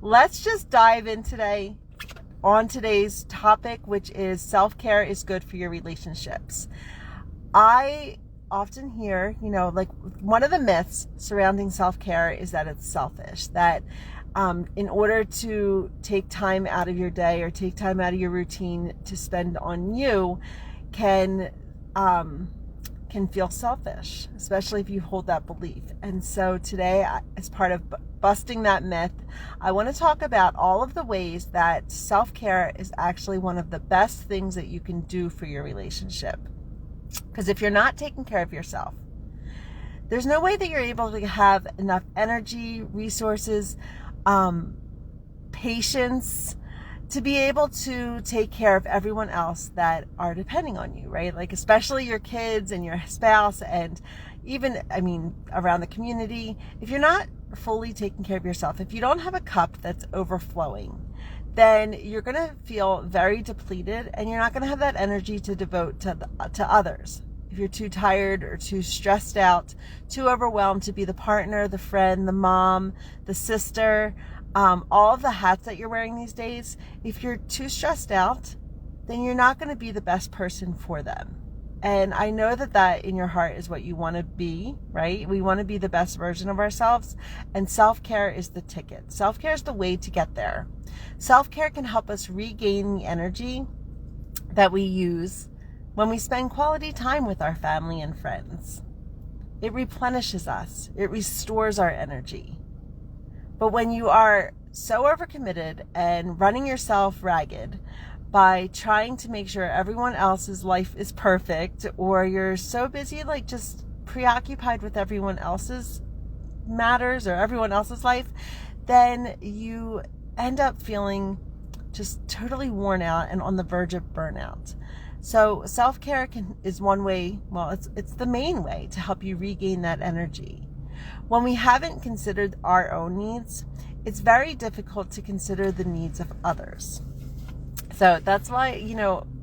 let's just dive in today on today's topic, which is self-care is good for your relationships. I often hear, like one of the myths surrounding self-care is that it's selfish, that in order to take time out of your day or take time out of your routine to spend on you can feel selfish, especially if you hold that belief. And so today, as part of busting that myth, I want to talk about all of the ways that self-care is actually one of the best things that you can do for your relationship. Because if you're not taking care of yourself, there's no way that you're able to have enough energy, resources, patience to be able to take care of everyone else that are depending on you, right? Like especially your kids and your spouse and even, around the community. If you're not fully taking care of yourself, if you don't have a cup that's overflowing, then you're going to feel very depleted and you're not going to have that energy to devote to others. If you're too tired or too stressed out, too overwhelmed to be the partner, the friend, the mom, the sister, all of the hats that you're wearing these days, if you're too stressed out, then you're not going to be the best person for them. And I know that in your heart is what you want to be, right? We want to be the best version of ourselves, and self-care is the ticket. Self-care is the way to get there. Self-care can help us regain the energy that we use when we spend quality time with our family and friends. It replenishes us. It restores our energy. But when you are so overcommitted and running yourself ragged by trying to make sure everyone else's life is perfect, or you're so busy like just preoccupied with everyone else's matters or everyone else's life, then you end up feeling just totally worn out and on the verge of burnout. So self-care is one way, it's the main way to help you regain that energy. When we haven't considered our own needs, it's very difficult to consider the needs of others. So that's why,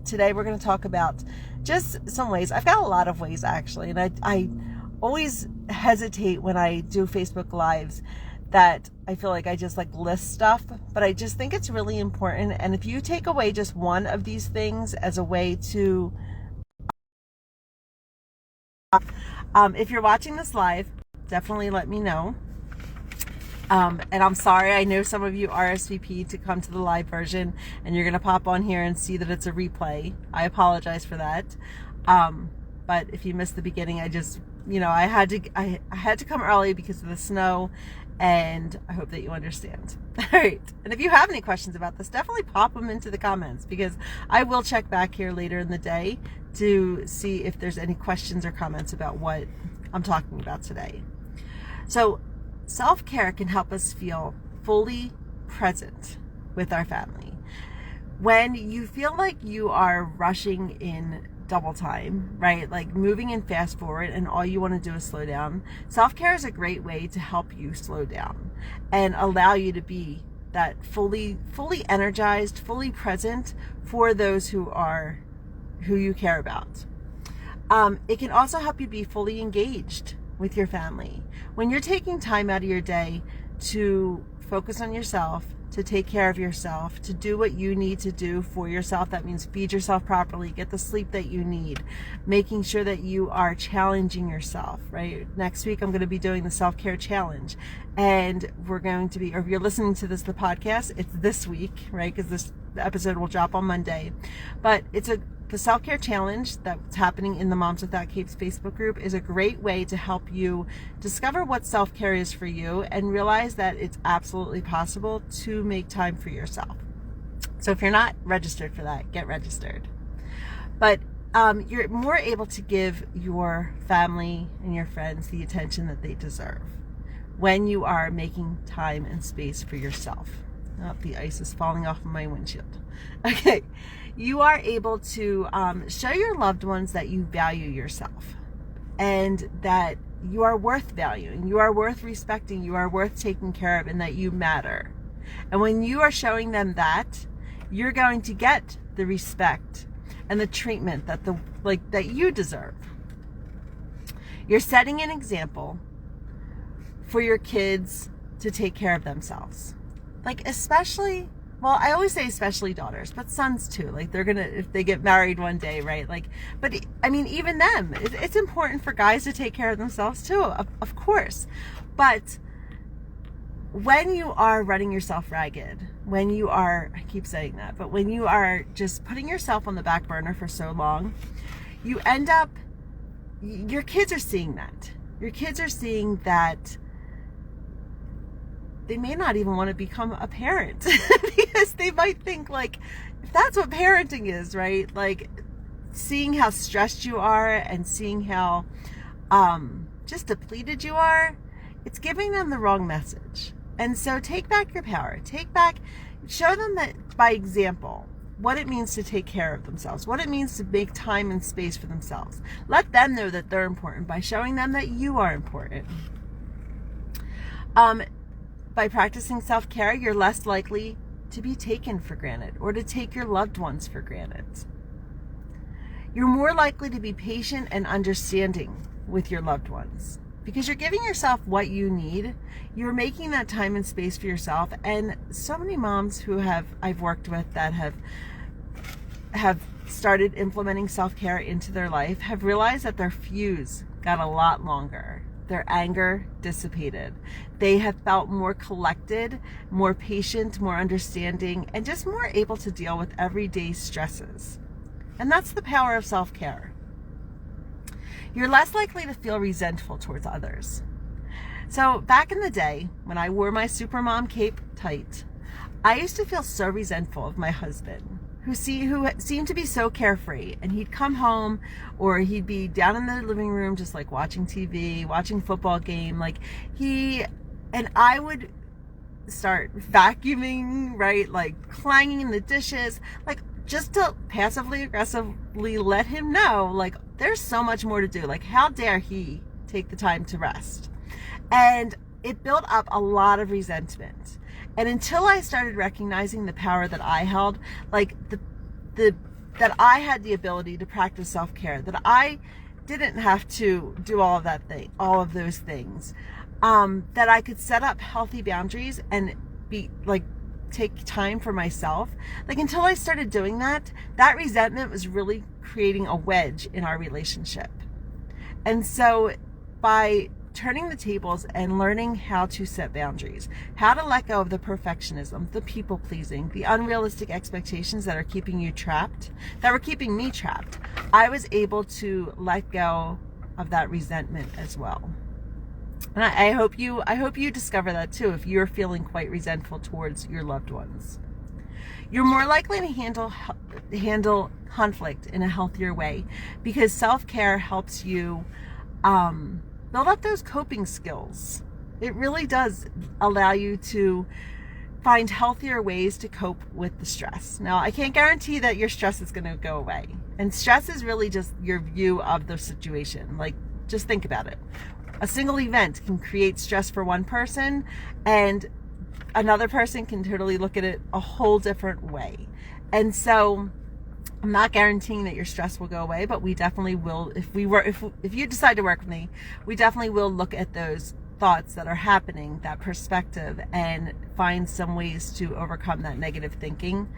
today we're going to talk about just some ways. I've got a lot of ways actually, and I always hesitate when I do Facebook Lives that I feel like I just list stuff, but I just think it's really important. And if you take away just one of these things as a way to, if you're watching this live, definitely let me know. And I'm sorry, I know some of you RSVP to come to the live version and you're going to pop on here and see that it's a replay. I apologize for that. But if you missed the beginning, I just, I had to come early because of the snow, and I hope that you understand. All right. And if you have any questions about this, definitely pop them into the comments, because I will check back here later in the day to see if there's any questions or comments about what I'm talking about today. So self-care can help us feel fully present with our family. When you feel like you are rushing in double time, right? Like moving in fast forward and all you want to do is slow down. Self-care is a great way to help you slow down and allow you to be that fully energized, fully present for those who you care about. It can also help you be fully engaged with your family. When you're taking time out of your day to focus on yourself, to take care of yourself, to do what you need to do for yourself, that means feed yourself properly, get the sleep that you need, making sure that you are challenging yourself, right? Next week, I'm going to be doing the self-care challenge, and we're going to be, or if you're listening to the podcast, it's this week, right? Because this episode will drop on Monday, but the self-care challenge that's happening in the Moms Without Capes Facebook group is a great way to help you discover what self-care is for you and realize that it's absolutely possible to make time for yourself. So if you're not registered for that, get registered. But you're more able to give your family and your friends the attention that they deserve when you are making time and space for yourself. Oh, the ice is falling off of my windshield. Okay. You are able to show your loved ones that you value yourself and that you are worth valuing, you are worth respecting, you are worth taking care of, and that you matter. And when you are showing them that, you're going to get the respect and the treatment that you deserve. You're setting an example for your kids to take care of themselves. like, especially, well, I always say especially daughters, but sons too. Like, they're gonna, if they get married one day, right? Like, but I mean, even them, it's important for guys to take care of themselves too, of course. But when you are running yourself ragged, when you are, I keep saying that, but when you are just putting yourself on the back burner for so long, you end up, your kids are seeing that. Your kids are seeing that they may not even want to become a parent because they might think, like, if that's what parenting is, right? Like, seeing how stressed you are and seeing how just depleted you are, it's giving them the wrong message. And so take back your power. Show them that by example, what it means to take care of themselves, what it means to make time and space for themselves. Let them know that they're important by showing them that you are important. By practicing self-care, you're less likely to be taken for granted or to take your loved ones for granted. You're more likely to be patient and understanding with your loved ones because you're giving yourself what you need. You're making that time and space for yourself. And so many moms who I've worked with that have started implementing self-care into their life have realized that their fuse got a lot longer. Their anger dissipated. They have felt more collected, more patient, more understanding, and just more able to deal with everyday stresses. And that's the power of self-care. You're less likely to feel resentful towards others. So back in the day, when I wore my supermom cape tight, I used to feel so resentful of my husband, who seemed to be so carefree, and he'd come home or he'd be down in the living room just like watching TV, watching football game, and I would start vacuuming, right, like clanging the dishes, like just to passively aggressively let him know, like, there's so much more to do, like, how dare he take the time to rest. And it built up a lot of resentment. And until I started recognizing the power that I held, like that I had the ability to practice self-care, that I didn't have to do all of those things, that I could set up healthy boundaries and take time for myself. Like, until I started doing that resentment was really creating a wedge in our relationship. And so by turning the tables and learning how to set boundaries, how to let go of the perfectionism, the people pleasing, the unrealistic expectations that are keeping you trapped, that were keeping me trapped, I was able to let go of that resentment as well. And I hope you discover that too, if you're feeling quite resentful towards your loved ones. You're more likely to handle conflict in a healthier way because self-care helps you build up those coping skills. It really does allow you to find healthier ways to cope with the stress. Now, I can't guarantee that your stress is going to go away. And stress is really just your view of the situation. Like, just think about it. A single event can create stress for one person, and another person can totally look at it a whole different way. And so I'm not guaranteeing that your stress will go away, but we definitely will. If you decide to work with me, we definitely will look at those thoughts that are happening, that perspective, and find some ways to overcome that negative thinking.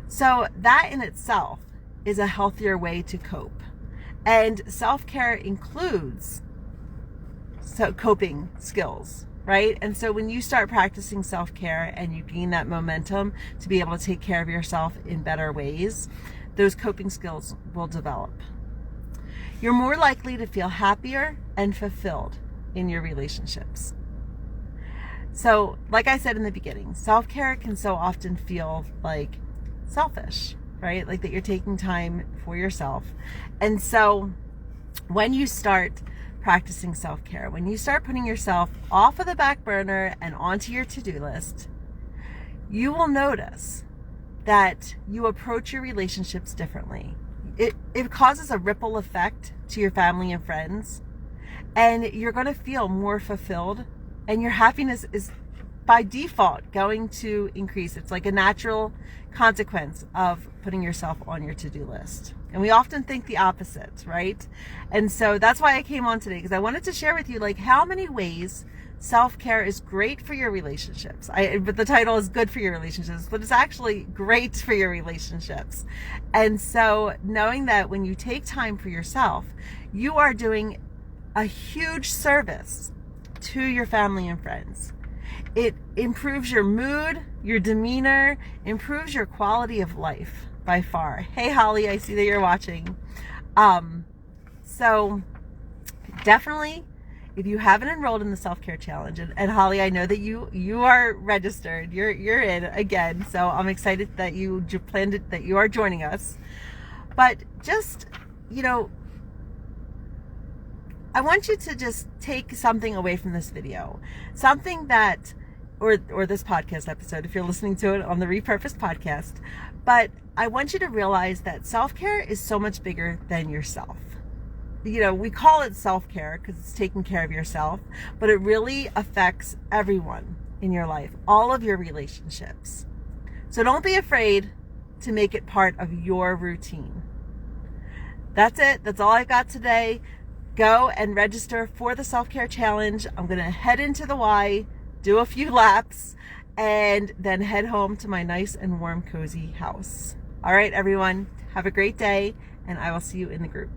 So that in itself is a healthier way to cope. And self-care includes coping skills, right? And so when you start practicing self-care and you gain that momentum to be able to take care of yourself in better ways, those coping skills will develop. You're more likely to feel happier and fulfilled in your relationships. So, like I said in the beginning, self-care can so often feel like selfish, right? Like that you're taking time for yourself. And so when you start practicing self-care, when you start putting yourself off of the back burner and onto your to-do list, you will notice that you approach your relationships differently. It causes a ripple effect to your family and friends, and you're going to feel more fulfilled, and your happiness is by default going to increase. It's like a natural consequence of putting yourself on your to-do list. And we often think the opposite, right? And so that's why I came on today, because I wanted to share with you, like, how many ways self-care is great for your relationships. But the title is good for your relationships, but it's actually great for your relationships. And so knowing that when you take time for yourself, you are doing a huge service to your family and friends. It improves your mood, your demeanor, improves your quality of life by far. Hey, Holly, I see that you're watching. So definitely, if you haven't enrolled in the self-care challenge, and Holly, I know that you are registered, you're in again, so I'm excited that you planned it, that you are joining us. But just, I want you to just take something away from this video, something that, or this podcast episode, if you're listening to it on the Repurposed podcast. But I want you to realize that self-care is so much bigger than yourself. We call it self-care because it's taking care of yourself, but it really affects everyone in your life, all of your relationships. So don't be afraid to make it part of your routine. That's it. That's all I got today. Go and register for the self-care challenge. I'm going to head into the Y, do a few laps, and then head home to my nice and warm, cozy house. All right, everyone, have a great day, and I will see you in the group.